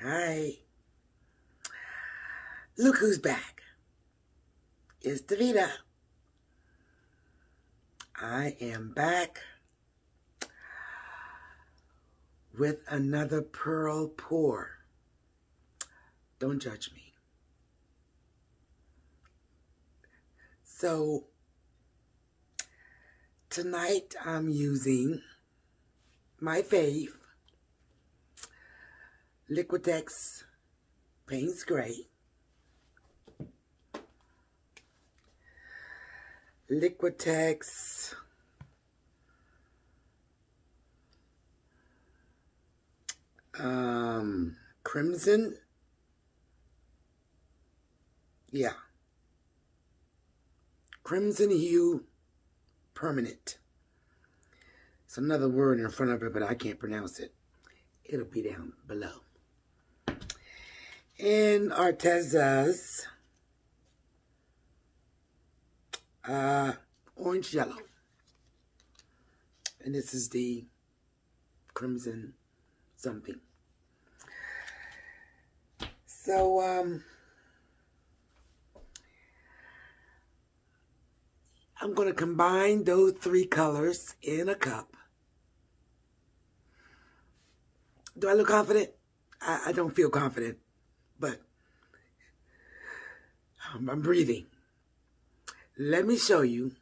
Hi. Look who's back. It's Davida. I am back with another pearl pour. Don't judge me. So, tonight I'm using my fave, Liquitex Payne Gray. Liquitex Crimson. Yeah. Crimson Hue Permanent. It's another word in front of it, but I can't pronounce it. It'll be down below. And Arteza's orange yellow. And this is the crimson something. So, I'm going to combine those three colors in a cup. Do I look confident? I don't feel confident, but I'm breathing. Let me show you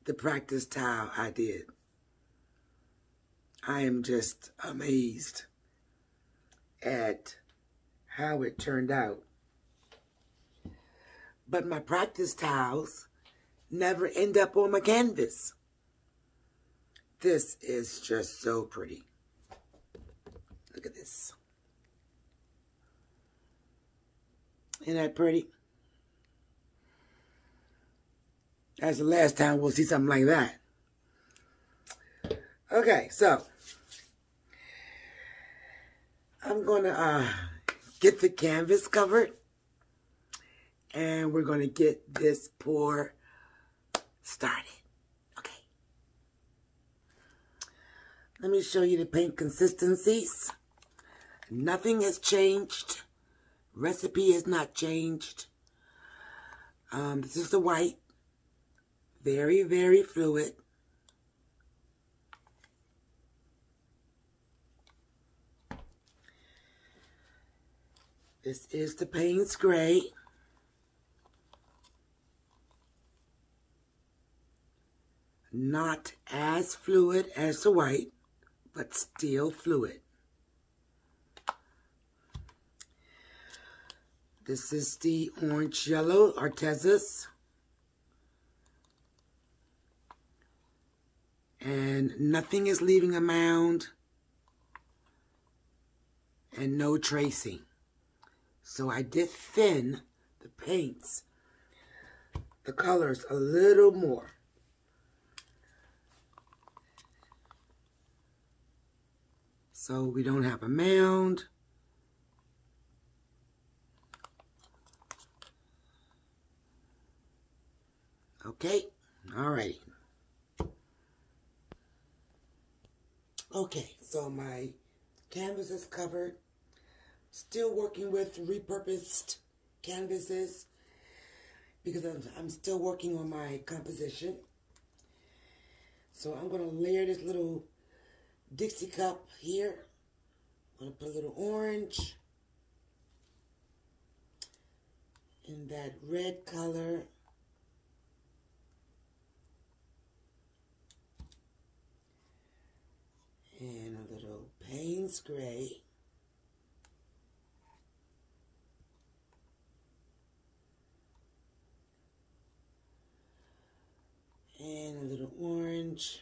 the practice tile I did. I am just amazed at how it turned out. But my practice tiles never end up on my canvas. This is just so pretty. Look at this. Isn't that pretty? That's the last time we'll see something like that. Okay, so I'm going to get the canvas covered, and we're going to get this pour started. Okay. Let me show you the paint consistencies. Nothing has changed. Recipe has not changed. This is the white. Very, very fluid. This is the Payne Gray. Not as fluid as the white, but still fluid. This is the orange yellow, Arteza's. And nothing is leaving a mound. And no tracing. So I did thin the paints, the colors a little more. So we don't have a mound. Okay, all right. Okay, so my canvas is covered. Still working with repurposed canvases because I'm still working on my composition. So I'm going to layer this little Dixie cup here. I'm going to put a little orange in that red color. And a little Payne Gray. And a little orange.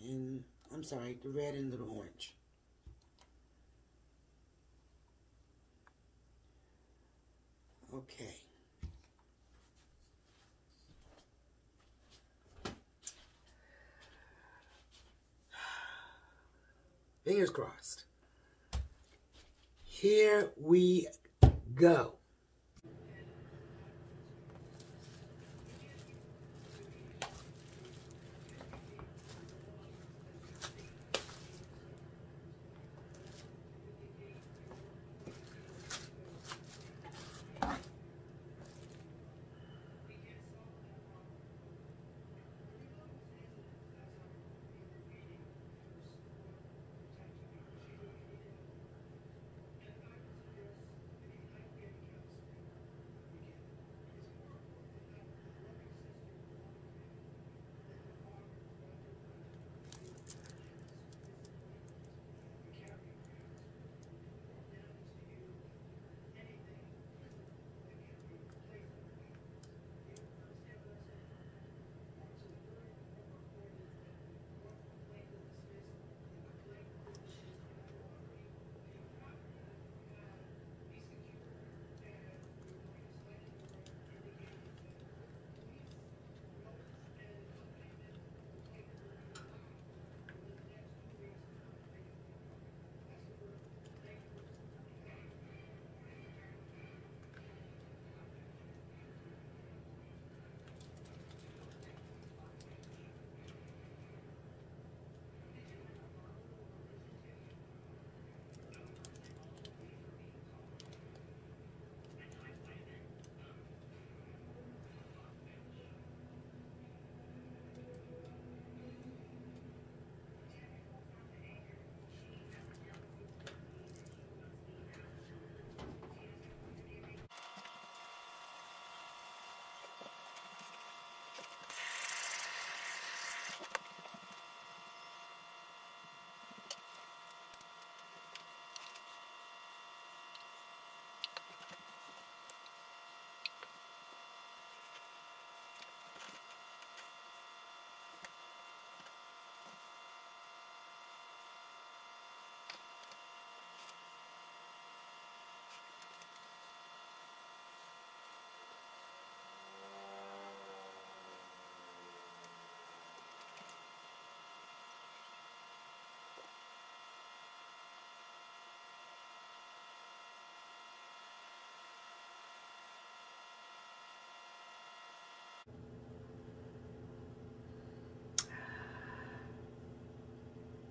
And, I'm sorry, the red and a little orange. Okay. Fingers crossed. Here we go.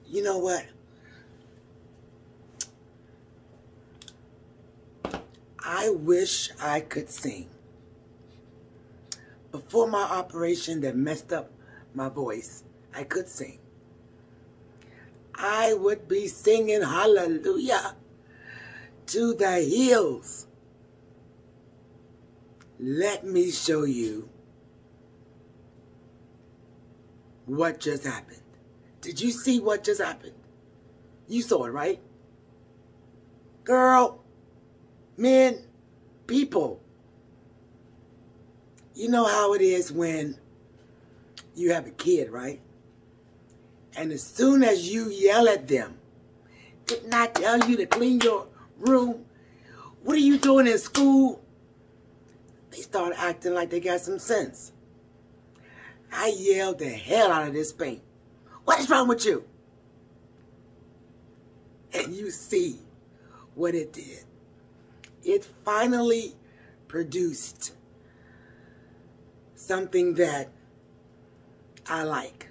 You know what? I wish I could sing. Before my operation that messed up my voice, I could sing. I would be singing hallelujah to the hills. Let me show you what just happened. Did you see what just happened? You saw it, right? Girl, men, people. You know how it is when you have a kid, right? And as soon as you yell at them, didn't I tell you to clean your room? What are you doing in school? They start acting like they got some sense. I yelled the hell out of this paint. What is wrong with you? And you see what it did. It finally produced something that I like.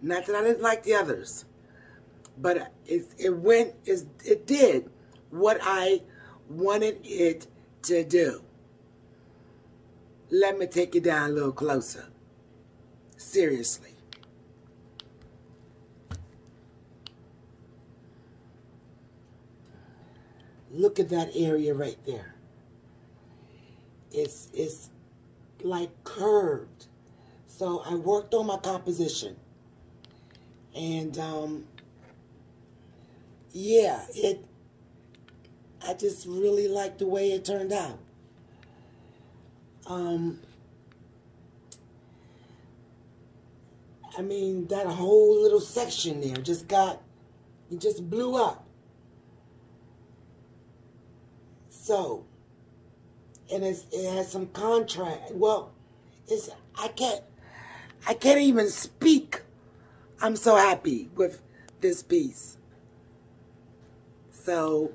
Not that I didn't like the others, but it did what I wanted it to do. Let me take you down a little closer. Seriously. Look at that area right there. It's like curved. So I worked on my composition. And yeah, I just really like the way it turned out. I mean, that whole little section there it just blew up. So, and it has some contrast. Well, I can't even speak. I'm so happy with this piece. So,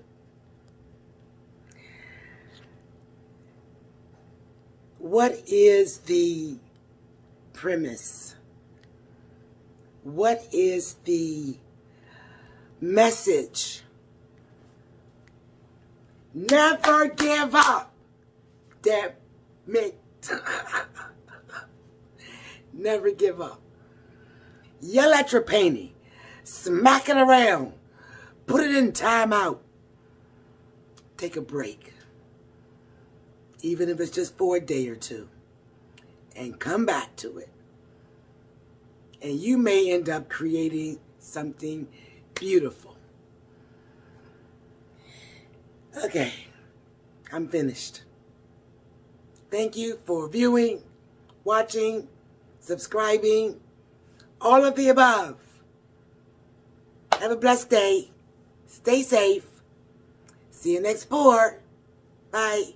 what is the premise? What is the message? Never give up. Damn it. Never give up. Yell at your painting. Smack it around. Put it in timeout. Take a break. Even if it's just for a day or two. And come back to it. And you may end up creating something beautiful. Okay, I'm finished. Thank you for viewing, watching, subscribing, all of the above. Have a blessed day. Stay safe. See you next pour. Bye.